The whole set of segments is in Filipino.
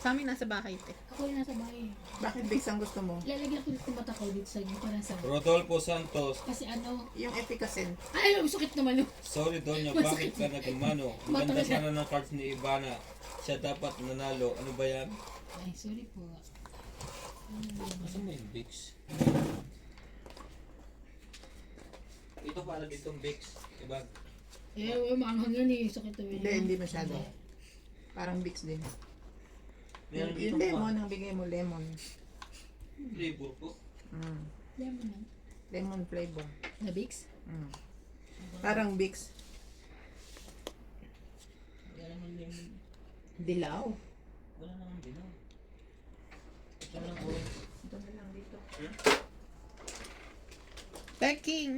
Sa amin nasa bahay, te. Ako yung nasa bahay. Bakit base ang gusto mo? Lalagyan ko dito mata ko dito sa inyo para sa... Rodolfo Santos. Kasi ano... Yung efficacy. Ay, ang sakit naman yun. Sorry Donya, bakit ka nagmano? Maganda sana ng cards ni Ivana. Siya dapat nanalo. Ano ba yan? Ay, sorry po. Asan mo yung Vicks? Ito para ditong Vicks. Diba? Maanghang yan eh. Sakit naman yun. Hindi masyado. Parang Vicks din. Meron Yung dito lemon, ang bigay mo, lemon. flavor po. Lemon lang. Lemon flavor. Na Vicks? Parang Vicks. Wala naman lemon. Dilaw. Wala naman din. Ito lang orange. Ito na lang dito. Peking.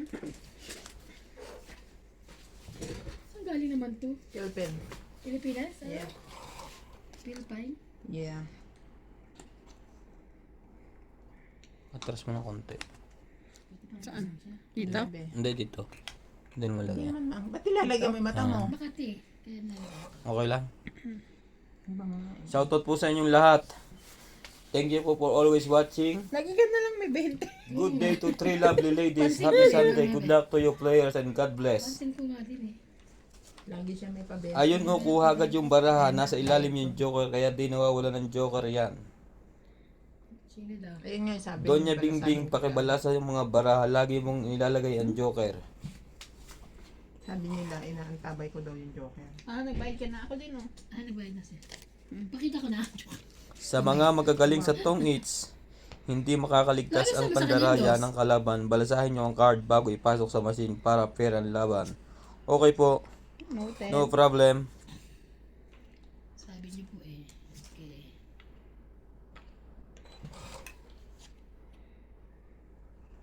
Saan galing naman to? Philippine. Pilipinas? Ah? Yeah. Philippine? Yeah. Atras mo na konti. Saan? Dito? Grabe. Hindi dito. Hindi mo Hindi lagyan. naman mang. Ba't nilalagyan mo yung mata mo? Makati. Kaya na. Okay lang. Ang bango. Shoutout po sa inyong lahat. Thank you po for always watching. Lagi ka na lang may 20. Good day to three lovely ladies. Happy Sunday. Good luck to you players and God bless. Pansin ko nga din eh. Lagi siya may pabenta. Ayun o, kuha agad yung baraha. Nasa ilalim yung joker kaya di nawawala ng joker yan. Sino daw? Ayun nga yung sabi. Donya yung Bingbing, balasahin. pakibalasa yung mga baraha. Lagi mong ilalagay ang joker. Sabi nila, inaantabay ko daw yung joker. Nagbayad ka na ako din, oh. Ano ba yun nasa? Pakita ko na. Sa mga magagaling sa tong hits, hindi makakaligtas ang pandaraya ng kalaban. Balasahin nyo ang card bago ipasok sa machine para fair ang laban. Okay po, Noted. no problem. Sabi niyo po eh. Okay.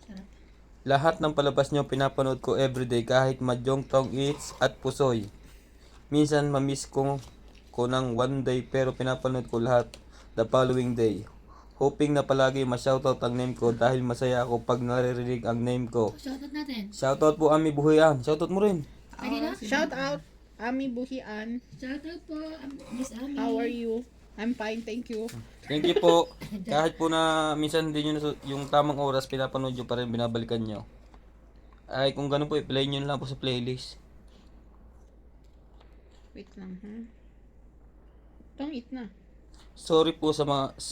Sarap. Lahat ng palabas nyo pinapanood ko everyday kahit madyong tong hits at pusoy. Minsan mamiss ko ng one day pero pinapanood ko lahat the following day. Hoping na palagi ma-shoutout ang name ko dahil masaya ako pag naririnig ang name ko. Shoutout natin. Shoutout po Ami Buhayan. Shoutout mo rin. Pwede na? Shout out, Ami Buhian. Shoutout po, Miss Ami. How are you? I'm fine, thank you. Thank you po. Kahit po na minsan hindi nyo yung tamang oras pinapanood nyo pa rin binabalikan nyo. Ay kung ganun po i-play nyo lang po sa playlist. Wait lang, ha? Tong eat na. Sorry po sa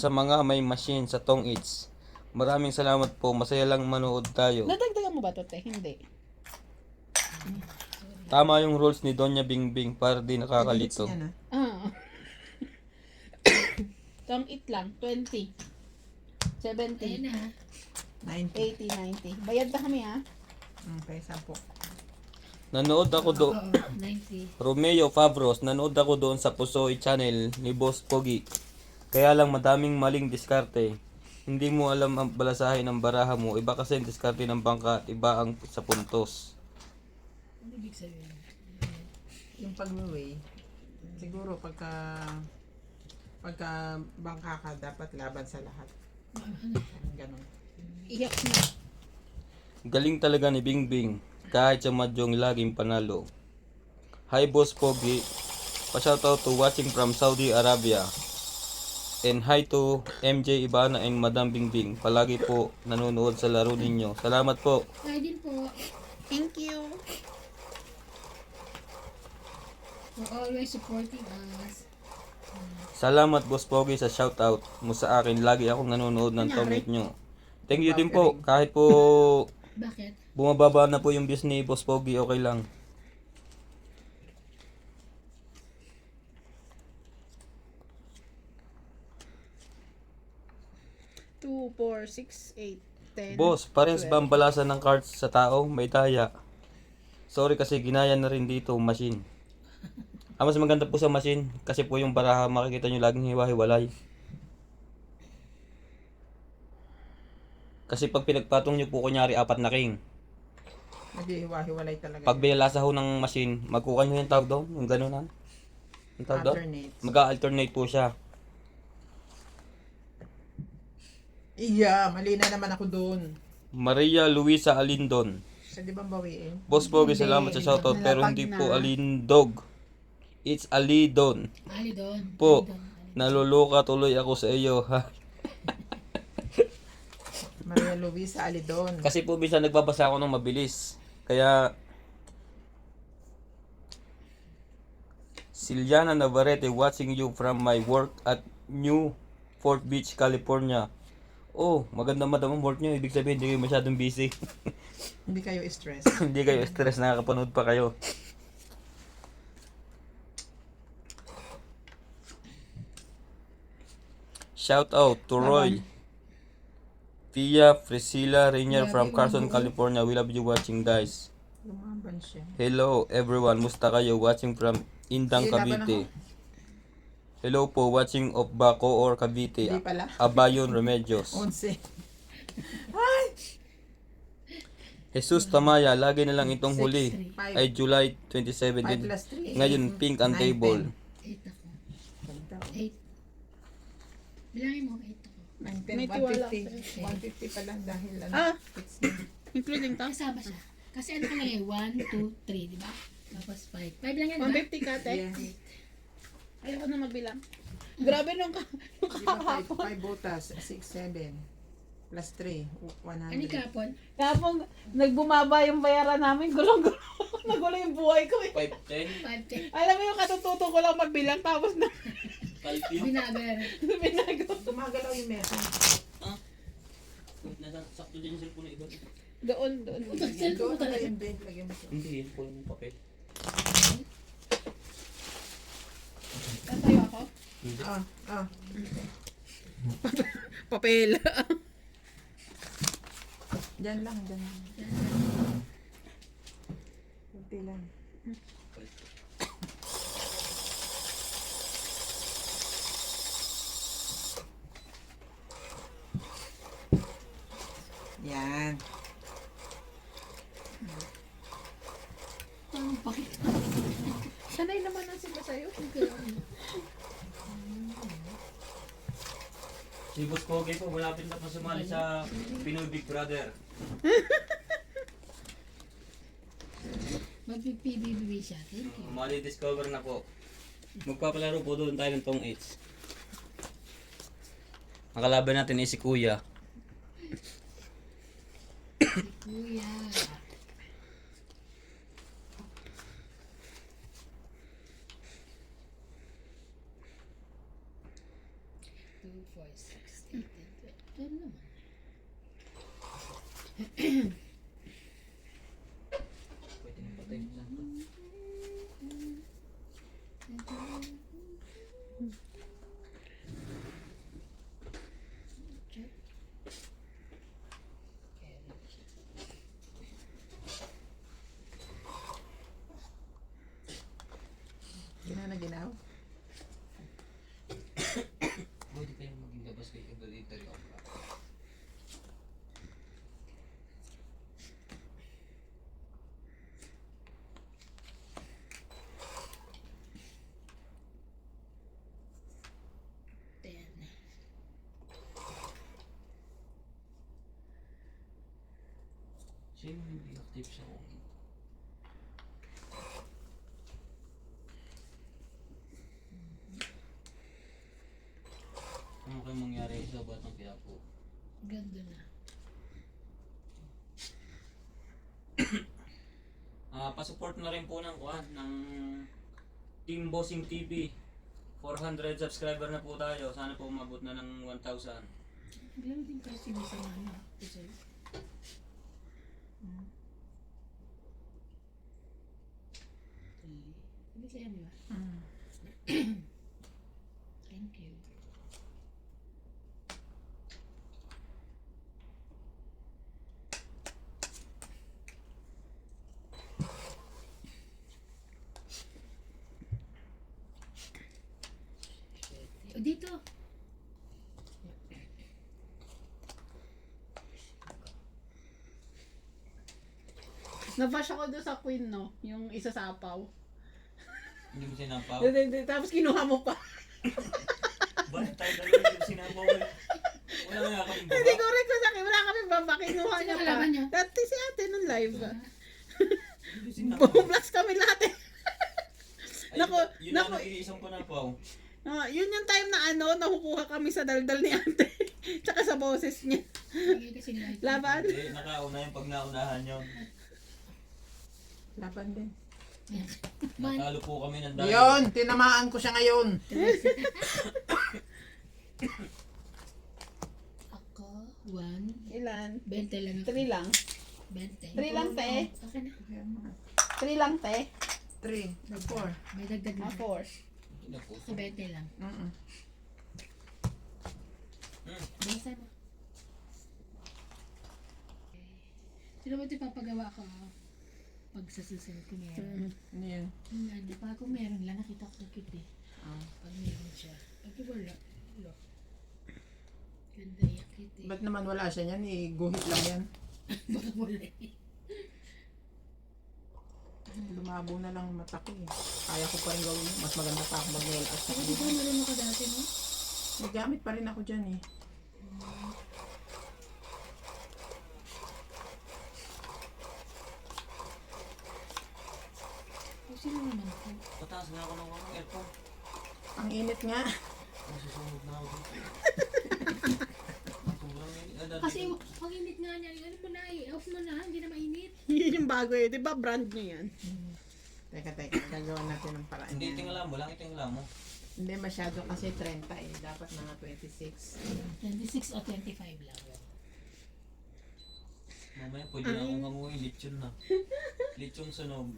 mga may machine sa Tong Eats. Maraming salamat po. Masaya lang manood tayo. Nadagdagan mo ba to, te? Hindi. Tama yung rules ni Donya Bingbing para di nakakalito. Yan, Ah. Tong eat lang, 20. 70. Ayan na ha. 90. 80, 90. Bayad na kami, ha? Okay, 10. Nanood ako Oo, 90. Romeo Favros, nanood ako doon sa Pusoy channel ni Boss Pogi. Kaya lang madaming maling diskarte. Hindi mo alam ang balasahin ng baraha mo. Iba kasi ang diskarte ng bangka at iba ang sa puntos. Ano ibig sabihin? Yung pag-weigh, siguro pagka bangka ka, dapat laban sa lahat. Ganon. Iyak na. Galing talaga ni Bingbing. Kahit sa madyong laging panalo. Hi Boss Pogi. Pa-shoutout to watching from Saudi Arabia. And hi to MJ Ibana and Madam Bingbing. Palagi po nanonood sa laro ninyo. Salamat po. Kaya din po, Thank you. for always supporting us. Salamat Boss Pogi sa shoutout mo sa akin. Lagi akong nanonood ng comment nyo. Thank you din po. Kahit po Bakit? bumababa na po yung views ni Boss Pogi, okay lang. Two, 4, 6, 8, 10. Boss, parehas ba ang balasan ng cards sa tao? May taya. Sorry kasi ginaya na rin dito machine. Mas maganda po sa machine kasi po yung baraha makikita nyo laging hiwa-hiwalay. Kasi pag pinagpatong nyo po kunyari 4 na king. Naghihiwa-hiwalay talaga. Pag binalasa ho ng machine, magkuha nyo yung tawag doon, yung gano'n ha. Yung tawag doon? Alternate. Mag-alternate po siya. Iya, mali na naman ako doon. Maria Luisa Alindon. Sa di bang bawiin? Boss Pogi, salamat sa shoutout pero hindi po Alindog. It's Alidon. Ali doon. Po, Naluluka tuloy ako sa iyo, ha? Maria Luisa Alidon. Kasi po minsan nagbabasa ako ng mabilis. Kaya Siliana Navarrete watching you from my work at New Fort Beach, California. Oh, maganda madam ang work nyo. Ibig sabihin, hindi kayo masyadong busy. Hindi kayo stress. Hindi kayo stress, nakakapanood pa kayo. Shout out to Roy, Pia, Priscilla, Rainier from Carson, California. We love you watching, guys. Lumaban siya. Hello everyone, musta kayo? Watching from Indang, Sige, laban Cavite. Hello po, watching of Baco or Cavite. Hindi pala. Abayon Remedios. 11. Jesus Tamaya, lagi na lang itong huli. 5 Ay July 27. 5 plus 3. Ngayon, pink ang 9, table. 8 ako. 8. Bilangin mo, 8 ako. 9, May 10, tiwala 150. 150 pa lang dahil ano. Ah. It's Including to? Kasama siya. Kasi ano ka lang eh, 1, 2, 3, di ba? Tapos 5. 5 lang yan, di ba? 150 ka, te? yeah. Ayoko na magbilang. Grabe nung Di ba 5 botas, 6, 7. Plus 3, 100. Ano kapon? Kapag nagbumaba yung bayaran namin, gulong-gulo. Nagulo yung buhay ko eh. 510? 5, 10. Alam mo yung katututo ko lang magbilang tapos na Binagar. binago. Gumagalaw yung mesa. Sakto din yung cellphone na iba. Doon. Cellphone mo Doon na talaga. yung bed. Lagyan mo siya. Hindi, yun po yung papel. Tatayo ako? Ah. Papel. Diyan lang, diyan lang. Kunti lang. Yan. Ang pakit. Sanay naman na sila sa'yo. Si Boss Kogi po, malapit na po sumali sa Pinoy Big Brother. Mag-PBB siya. Thank you. Mali-discover na po. Magpapalaro po doon tayo ng tong 8. Ang kalaban natin ay si Kuya. Kuya. Two, four, six, eight, ten naman. Pwede na patay na to. Ginaw. Pwede kayong maging labas kay Evaluator yung Ten. Sino hindi active siya kung ano kayo mangyari sa Batang Quiapo? Ganda na. Pa-support na rin po ng Team Bossing TV. 400 subscriber na po tayo. Sana po umabot na ng 1,000. Bilang din kasi sa mga kasi hindi sa'yo, di ba? Thank you. O, dito. Nabash ako doon sa Queen, no? Yung isa sa apaw. Hindi mo sinapaw? Tapos kinuha mo pa. Bakit tayo dalawa yung sinapaw? Wala nga kami Hindi baba. ko rin sasakit. Wala kami baba. Kinuha Sino niya pa. kalaban niyo? Dati si ate nung live. Hindi sinapaw. Bumblast kami lahat eh. Ay, Naku, yun naku. ang iisang panapaw. Yun yung time na nakukuha kami sa daldal ni ate. Tsaka sa boses niya. Hindi kasi nila. Laban. Hindi, nakauna yung pag naunahan yun. Laban din. Natalo po kami ng dahil. Yun, tinamaan ko siya ngayon. Ako, 1, Ilan? 20 lang ako. 3 lang. 20. 3 lang, te. Okay na. 3 lang, te. 3, 4. May dagdag na. 4. Sa 20 lang. Basta na. Sino ba ito papagawa ko? Pag sa susunod ko meron. Ano yun? Pag kung meron lang, nakita ko cute eh. Pag meron siya. Pag wala, wala. Ganda yung cute eh. Ba't naman wala siya yan? Guhit lang yan. Baka wala eh. Lumabo na lang mata ko eh. Kaya ko pa rin gawin yun. Mas maganda pa ako mag-nail art. Ako di ba marunong ka dati no? May gamit pa rin ako dyan eh. O sino naman ako? Pataas na ako ng aircon. Ang init nga. Masusunod na ako dito. Sobrang init. Kasi pag init nga niya, ano mo na eh, off mo na, hindi na mainit. Yun yung bago eh. Di ba brand nyo yan? Teka, gagawa natin ng paraan Hindi yan. tingala mo lang, itingala mo. Hindi masyado kasi 30 eh. Dapat mga 26. 26 o 25 lang. Mamaya pwede na akong kamuhin, lechon na. Lechon sunog.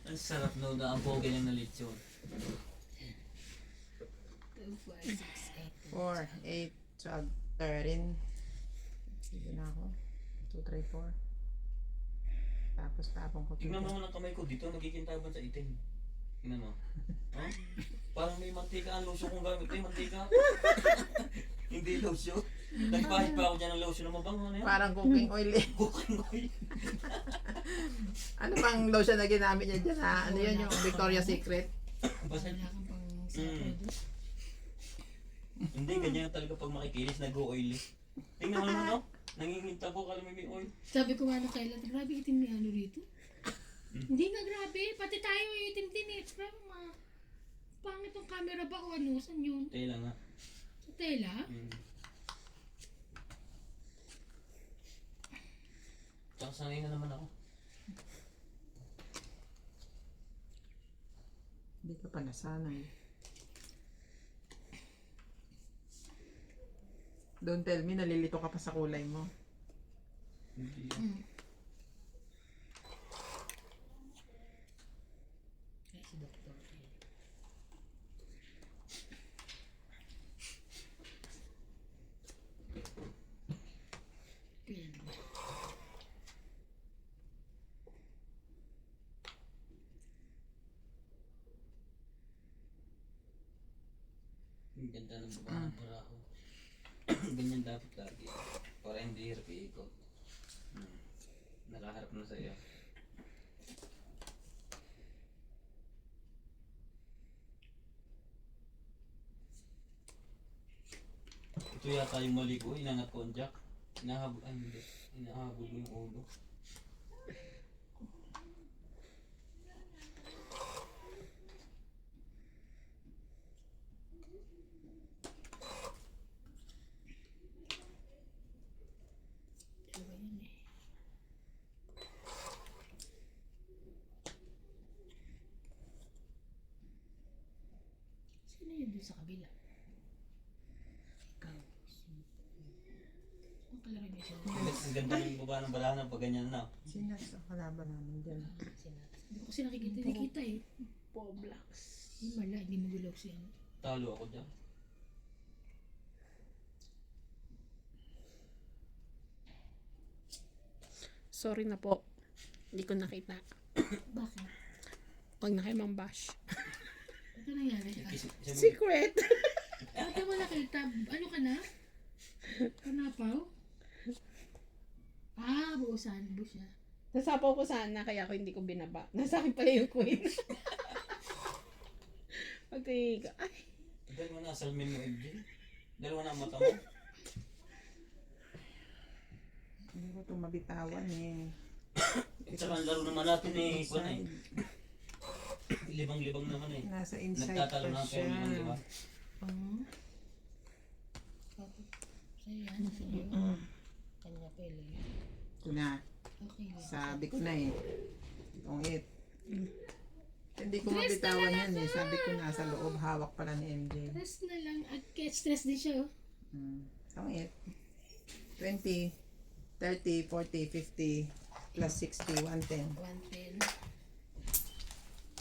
Ang sarap no, na ang pogi lang na lechon. 2, 4, 6, 8. 4, 8, 12, 13. Sige na ako. 2, 3, 4. Tapos tapong ko. Tingnan mo ng kamay ko dito, nagkikintaban sa itim. Tingnan mo. Huh? Parang may mantika ang lotion kong gamit. Ay, mantika. Hindi lotion. Nagpahit pa ako dyan ng lotion na mabango na yan. Parang cooking oil eh. Cooking oil. Ano bang lotion na ginamit niya dyan ha? Ano yun yung Victoria's Secret? Basta, Wala kang pang sa produce. hindi, ganyan talaga pag makikilis, nag-o-oily. Tingnan mo naman no? Nanginginta po kala may oil. Sabi ko nga na kailan, grabe itim ni ano rito. Hindi nga grabe, pati tayo itim din eh. Pero pangit ang camera ba o ano, saan yun? Tela nga. Sa tela? Tsaka sanay na naman ako. Hindi ka pa nasanay. Don't tell me, nalilito ka pa sa kulay mo. Hindi. Ay, si Doktor. Kaya naman. Ang ganda ng baba para ako. Ganyan dapat lagi. Para hindi hirap iikot. Nakaharap na sa iyo. Ito yata yung mali ko. Inangat ko ang jack. Hinahabol, ay hindi. Hinahabol mo yung ulo. Ano ba yan eh? Sino yun doon sa kabila? Ikaw. Ang kalaro niya siya. Ang ganda ng baba ng balahan pag ganyan na. Sinas ang kalaban namin dyan. Hindi ko kasi nakikita eh. Poblax. Hindi mala, hindi magulaw siya. Talo ako dyan. Sorry na po. Hindi ko nakita. Bakit? Huwag na kayo mambash. Ano nangyari? Secret! Bakit mo nakita? Ano ka na? Kanapaw? Buusan mo siya. Nasapaw ko sana, kaya ako hindi ko binaba. Nasa akin pala yung queen. Pagtingin ko, ay, Dalawa na, salmin mo, MJ. Dalawa na ang mata mo. Hindi ko ito mabitawan eh. At saka ang laro naman natin eh, ikuan eh. libang-libang naman eh. Nasa inside Nagtatalo pa na siya. kayo naman, di ba? Sa'yo yan, sa'yo. Kanya pala yun. Ito na. Okay lang. Sabi ko na eh. Itong 8. Hindi ko mabitawan yan eh. Sabi ko nasa loob. Hawak pala ni MJ. Stress na lang. At stress din siya, oh. Itong 8. 20, 30, 40, 50, plus 60, 110. 110.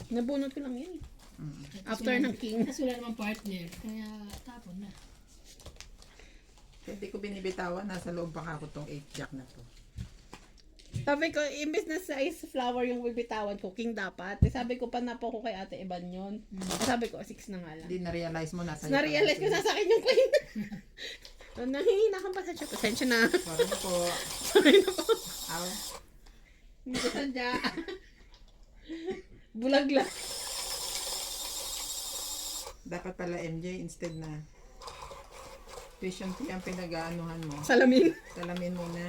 Nabunot ko lang yan. After Kasi ng king. Kasi wala namang partner. Kaya tapon na. Hindi ko binibitawan. Nasa loob pa ako itong 8 jack na to. Sabi ko, imbes na size flower yung bibitawan ko, king dapat. Sabi ko, panapo ko kay Ate Evan yun. Sabi ko, 6 na nga lang. Hindi na-realize mo nasa Na-realize ko na sa akin yung queen. Nangihina kang pasensya. Pasensya na. Sorry na po. Sorry na po. Ow. Hindi ko sadya. Bulag lang. Dapat pala MJ instead na tuition fee ang pinag-aanuhan mo. Salamin. Salamin muna.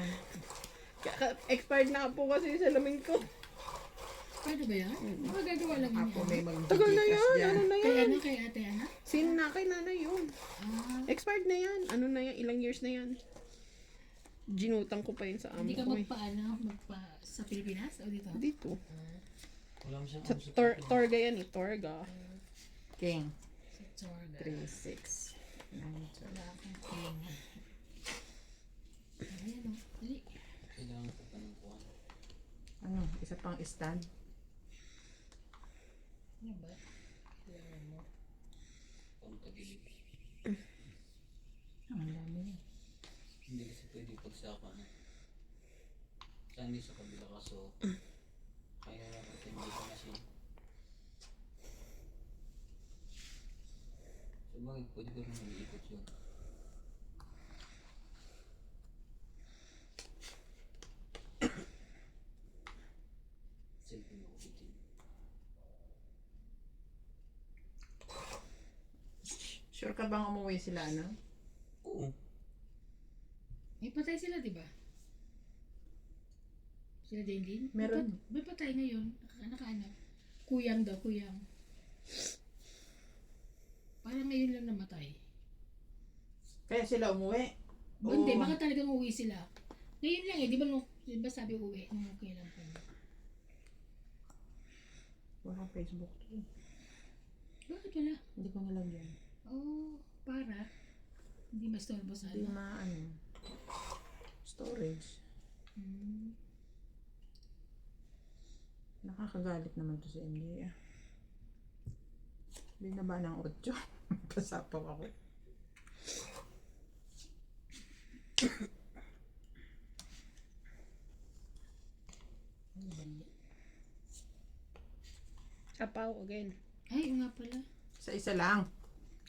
Expired na po kasi yung salamin ko. Pwede ba yan? Magagawa lang Ako yun. may mag Tagal na yan. Ano na Kay yan? ano, kay ate Ana? Sin na kay nanay yun. Ah, Expired na yan. Ano na yan? Ilang years na yan. Ginutang ko pa yun sa amo hindi ka ko eh. sa Pilipinas o dito? Dito. Wala mo siyang Sa usap. Torga yan eh. Torga. King. Sa Torga. 3, 6, 9, 12. Wala akong king. Ayan o. Dali. Kailangan ko pa ng kuwan. Ano? Isa pang stand? Ano ba? Kailangan mo. Pangtagilid. Ang dami. Hindi kasi pwede pagsaka na. Sa hindi sa kabila kaso. Kaya lang kasi hindi ko machine. So bakit pwede ko naman iikot yun? Selfie mo ulitin. Sure ka bang umuwi sila, ano? Oo. May patay sila, di ba? Sila din? Meron. May patay ngayon. Naka-anak. Kuyang daw, kuyang. Parang ngayon lang namatay. Kaya sila umuwi? Hindi, baka talagang uwi sila. Ngayon lang eh, di ba sabi uwi? Nung okay lang po. Walang Facebook to. Bakit wala? Hindi ko nalagyan. Oh, para. Hindi mastorbo sa Hindi ano. Storage. Hmm. Nakakagalit naman to si MJ ah. Binaba ng 8. Pasapaw ako. Apaw again. Ay, yun nga pala. Sa isa lang.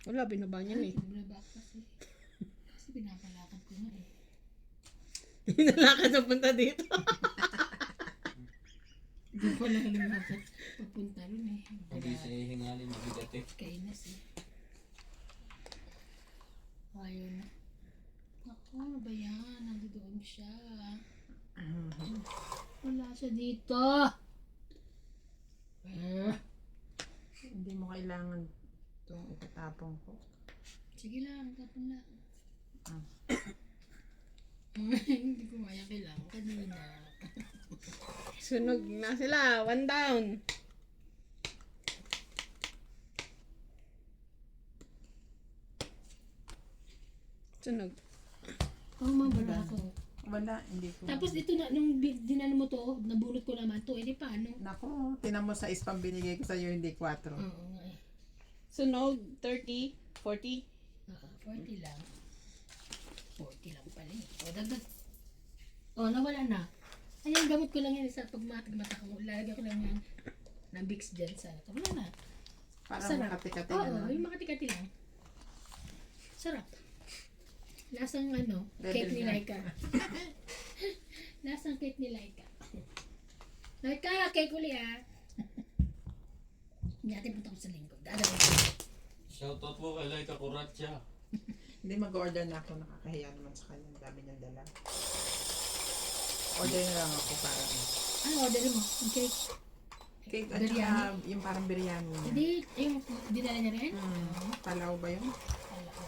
Wala, binaba niya eh. Binaba kasi. Kasi pinapalakad ko nga eh. Hinalakad na punta dito. Hindi ko lang lumakad. Papunta rin eh. Hindi sa hihingalin, mabigat eh. Kainas eh. Ayaw na. Ako, ano ba yan? Nandoon siya. Wala siya dito. Hindi mo kailangan itong itatapong ko. Sige lang, tapon lang. Ah. Hindi ko kaya kailangan kanina. Sunog na sila. 1 down. Sunog. Oh, mabara ako. Wala, hindi ko. Tapos ito na, nung dinano mo to, nabunot ko naman to, edi paano? Nako, tinan mo sa ispang binigay ko sa'yo, hindi 4. Oo nga eh. Sunog, 30, 40. 40 lang. 40 lang pala eh. O, dagdag. O, nawala na. Ayan, gamot ko lang yan sa pagmatag-mata ko. Lalagyan ko lang yan ng Vicks dyan sa ito. Wala na. Parang Sarap. makati-kati Oo, na. yung makati-kati lang. Sarap. Lasang ano, Rebel cake ni na. Laika. Lasang cake ni Laika. Laika, cake uli ah. Hindi natin punta ko sa lingkod. Dadawin ko. Shoutout mo kay Laika Kuratya. Hindi mag-order na ako, nakakahiya naman sa kanya. Ang dami niyang dala. Order na lang ako para Ano order mo? Yung cake? Cake at Biryani? saka yung parang biryani niya. Hindi, yung dinala niya rin? Palaw ba yun? Wala ko.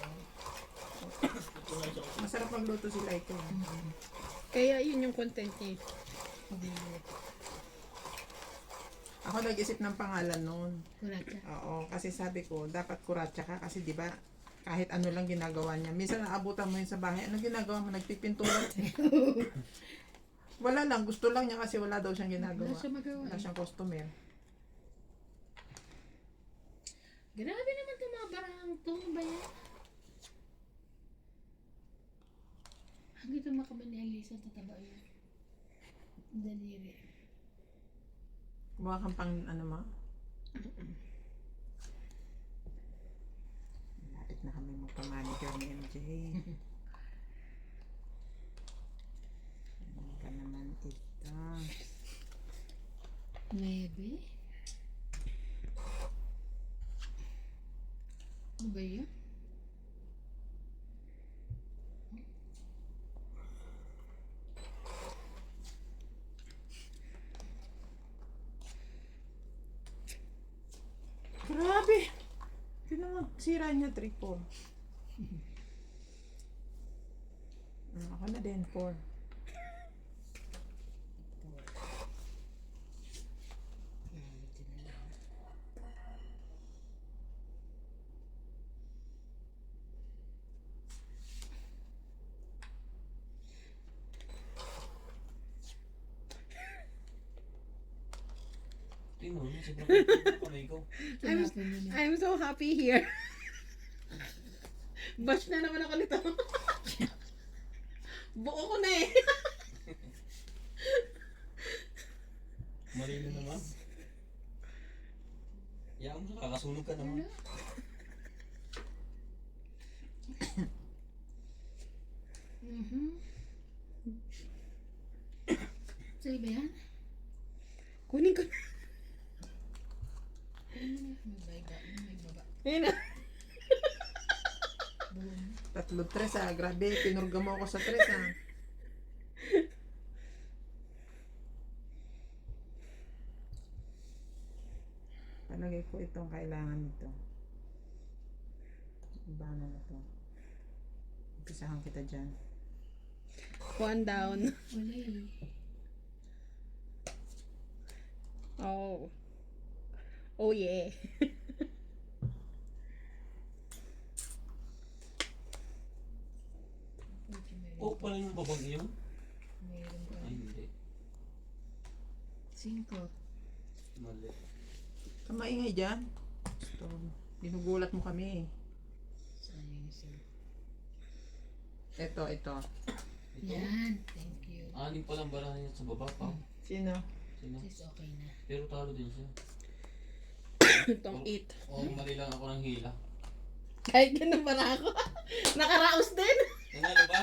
Masarap magluto sila ito. Kaya yun yung content niya. Ako nag-isip ng pangalan noon. Kuratsa. Oo, kasi sabi ko, dapat kuratsa ka kasi di ba kahit ano lang ginagawa niya. Minsan naabutan mo yun sa bahay, ano ginagawa mo? Nagpipinturan. Wala lang, gusto lang niya kasi wala daw siyang ginagawa. Wala siya magawa. Wala siyang customer. Grabe naman itong mga barang to. Ano ba yan? Hindi ito makaban ni Alisa. Tataba yun. Daliri. Kumuha kang pang ano mo? Lapit na kami magpamanicure ni MJ. Ano ka naman ito? Maybe. Ano ba yun? Grabe! Tignan mo, sira niya 3-4. Ako na din, 4. Tingnan mo, sobrang kamay ko. I'm so happy here. Bash na naman ako nito. Buo ko na eh. Mali na naman. Yan mo, kakasunog ka naman. Sa'yo ba yan? Kunin ko na. May baba. Ayun na. Boom. 3 ah. Grabe, pinurga mo ako sa 3 ah. Palagay ko itong kailangan nito. Iba na to. Umpisahan kita dyan. 1 down. Wala eh. Oh. Oh yeah. Oh, pala yung babag yun? Mayroon pa. Ay, hindi. 5. Mali. Kamaingay dyan. Gusto, binugulat mo kami. Sayang siya. Ito. Yan. Thank you. Anim palang barahan niya sa baba pa. Sino? Sino? Sis, okay na. Pero talo din siya. Itong 8. O, mali lang ako ng hila. Kahit ganun pa na ako. Nakaraos din. Nanalo ba?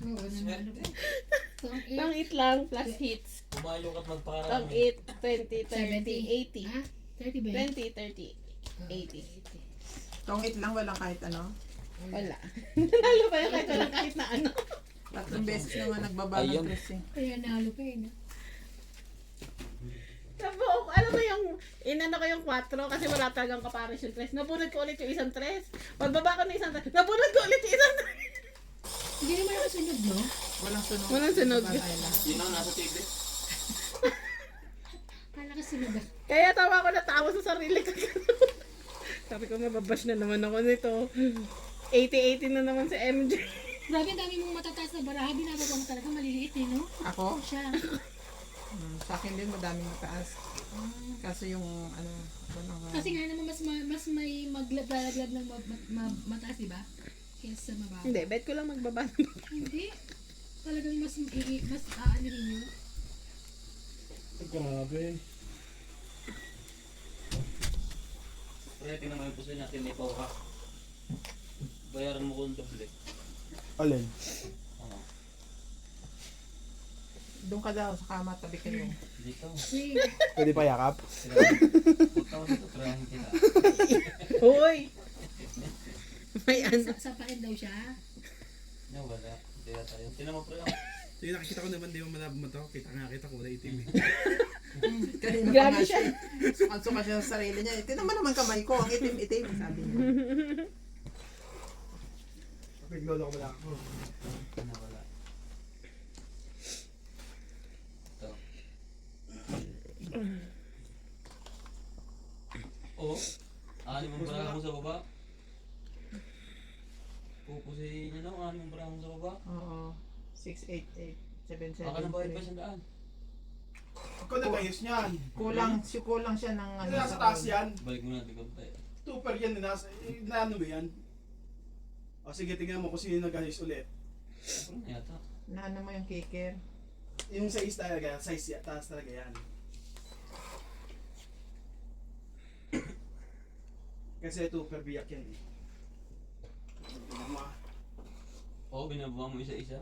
Oo, nanalo pa. Tong Tang 8 lang plus hits. Pumaylo ka't Tang magpakarami. 8, 20, 30, 80. Ha? 30 ba yan? 20, 30, 80. Tongit lang, walang kahit ano. Wala. Nanalo ba yun kahit walang kahit na ano? 3 beses naman nagbaba ng Ayun. 3 eh. Kaya nalo pa yun. Sabi ko, alam mo yung, inano ko yung 4 kasi wala talagang kapares yung 3. Nabunod ko ulit yung isang 3. Pagbaba ko ng isang 3. Nabunod ko ulit yung isang 3. Hindi naman ako sunod, no? Walang sunog. Walang sunog. Sino nasa TV? Kala ka sunod ah. Kaya tawa ko na tawa sa sarili ko. Sabi ko, mababash na naman ako nito. 80-80 na naman si MJ. Grabe, ang dami mong matataas na baraha. Binababa mo talaga maliliit eh, no? Ako? Siya. Sa akin din madaming mataas. Kaso yung ano Kasi nga naman mas may maglalaglag ng mataas, di ba? Kesa mababa. Hindi, bet ko lang magbaba. Hindi. Talagang mas ano rin yun. Grabe. Pre, tingnan mo yung puso natin ni Pau ha. Bayaran mo kung doble. Alin? Oo. doon ka daw sa kama, tabi kayo. Dito. Kasi, Pwede pa yakap? Putaw dito, tirahin kita. Hoy! May ano. sapakin daw siya. No, wala. Hindi na tayo. Tingnan mo pre. Sige, nakikita ko naman, di mo malabo mo to. Kita ko na itim eh. Kanina pa Grabe nga siya. siya. Sukan-sukan siya sa sarili niya. Ito naman kamay ko, ang itim-itim, sabi niya. Kapag lolo ko wala ako. Nawala. Ito. Oh, anim ang barako sa baba. Pupusin niya daw, anim ang barako sa baba. Oo. 688, 773. Baka nabayad pa 100. Ikaw nag-ayos niyan. Kulang siya ng Ano nasa taas yan? Balik mo natin konti. Super yan. Naano mo yan? O sige, tingnan mo kung sino nag-ayos ulit. Ano na yata? Naano mo yung kicker? Yung size talaga, size taas talaga yan. Kasi super biyak yan eh. Tingnan mo ah. Oo, binabuha mo isa-isa.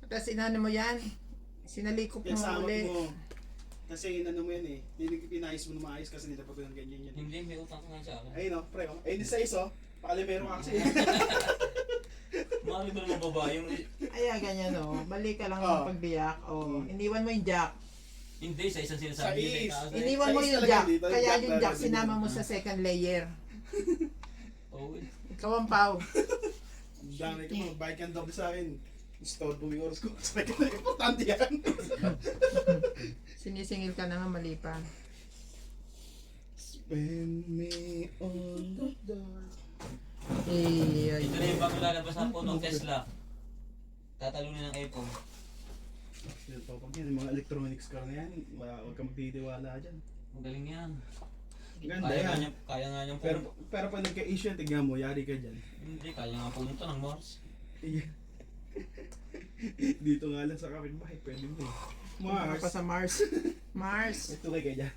Tapos inano mo yan? Sinalikop mo Kasama ulit. mo. Kasi inano mo yan eh. Pinayos mo na maayos kasi nila pag ganyan yan. Hindi, may utang ka nga sa akin. Ayun o, pre o. Ayun yung size o. Pakalimero ka kasi. Mahal ko naman babae yung... Ay, ganyan o. Balik ka lang Oh. ng pagbiyak. O, iniwan mo yung jack. Hindi, sa isang sinasabi niya Size. sa itaas. Iniwan mo Size yung talaga jack. dito, Kaya jack yung talaga jack dito. sinama mo sa second layer. Oo, eh. Ikaw ang pao. Dami ka mo, bike and double sa akin. Store po yung oras ko. Sabi ko na, importante yan. Sinisingil ka na nga mali pa. Spend me on the dark. Eh, Ito na yung bagong lalabas na po ng Tesla. Tatalunin ng iPhone. Yan po, pag yan, mga electronics car na yan, huwag kang magtitiwala dyan. Magaling yan. Ganda Kaya nga yan. niya, kaya nga niyang Pero pag nagka-issue, tignan mo, yari ka dyan. Hindi, kaya nga pumunta ng Mars. Dito nga lang sa kapitbahay, pwede mo eh. Mars. Pa Mars, sa Mars. Mars. ito kay kaya.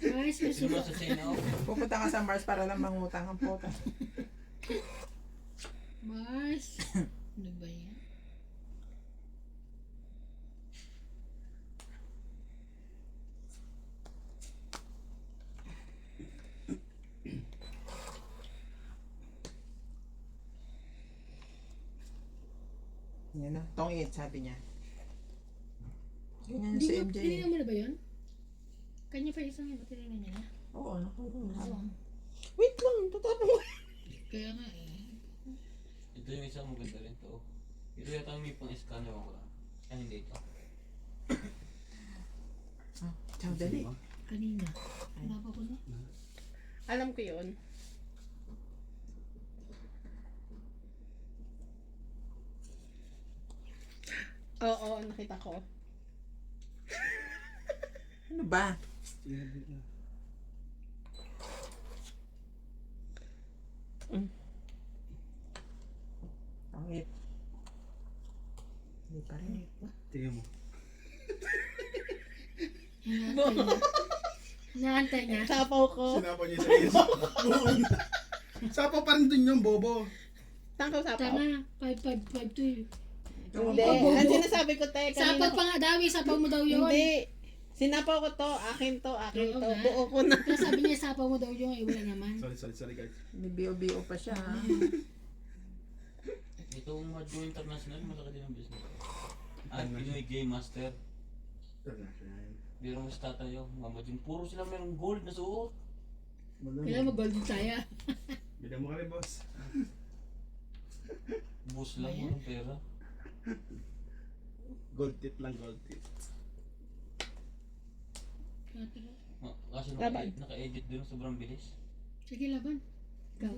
Guys, Sino mo sa China ako? Pupunta ka sa Mars para lang mangutang ang puta. Mars. Ano ba yan? Yan na. Tong 8, sabi niya. Ganyan si MJ. Tinignan mo na ba yun? Kanya pa isang yun. Tinignan niya na. Oo, nakulong na. Oo. Wait lang, tatanong. Kaya nga eh. Ito yung isang maganda rin to. Ito yata yung may pang-scanner ako. Ay, hindi ito. Ciao, dali. Kanina. Hanapa ko na. Alam ko yun. Oo, nakita ko. Ano ba? Tong 8. Hindi pa rin. Tingnan mo. Inaantay niya. Inaantay niya. Sapaw ko. Sinapaw niya sa iyo. Sapaw pa rin dun yung bobo. Saan ka sapaw? Tama. 5-5-5-2 eh. Hindi. Bobo. Ang sinasabi ko, te, Sapaw kanina pa nga daw eh. Sapaw mo daw yun. Hindi. Sinapaw ko to, akin to, akin Oo to. nga. Buo ko na. Kaya sabi niya sapaw mo daw yun eh. Wala naman. Sorry guys. May BO-BO pa siya. Ha? Itong Madjo International, malaki din ang business. At Pinoy Game Master. Biro mo sa tatayo, Mama Jun. Puro sila mayroong gold na suot. Kailangan mag-golden tayo. Bilang mo kami boss. Bus lang mo ng pera. Gold tip lang, gold tip. Kasi Laban. naka-edit din, sobrang bilis. Sige, laban. Ikaw.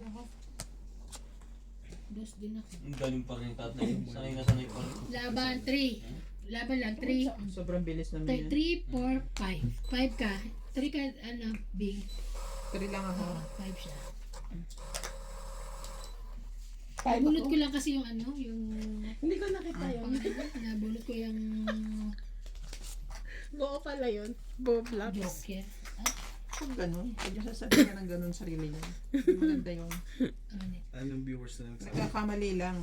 Dos din ako. Ang galing pa rin yung tatay. Sanay na sanay pa rin. Laban, 3. Laban lang, 3. Sobrang bilis naman yan. 3, 4, 5. 5 ka. 3 ka, ano, big. 3 lang ako. 5 siya. Five Nabulot ako. ko lang kasi yung ano, yung... Hindi ko nakita yun. Nabulot ko yung... Buo pala yun. Buo vlogs. Joker. Huwag ganun. Huwag niya sasabihin ka ng ganun sarili niya. Hindi maganda yun. Ano, Anong viewers na lang sa Nagkakamali lang.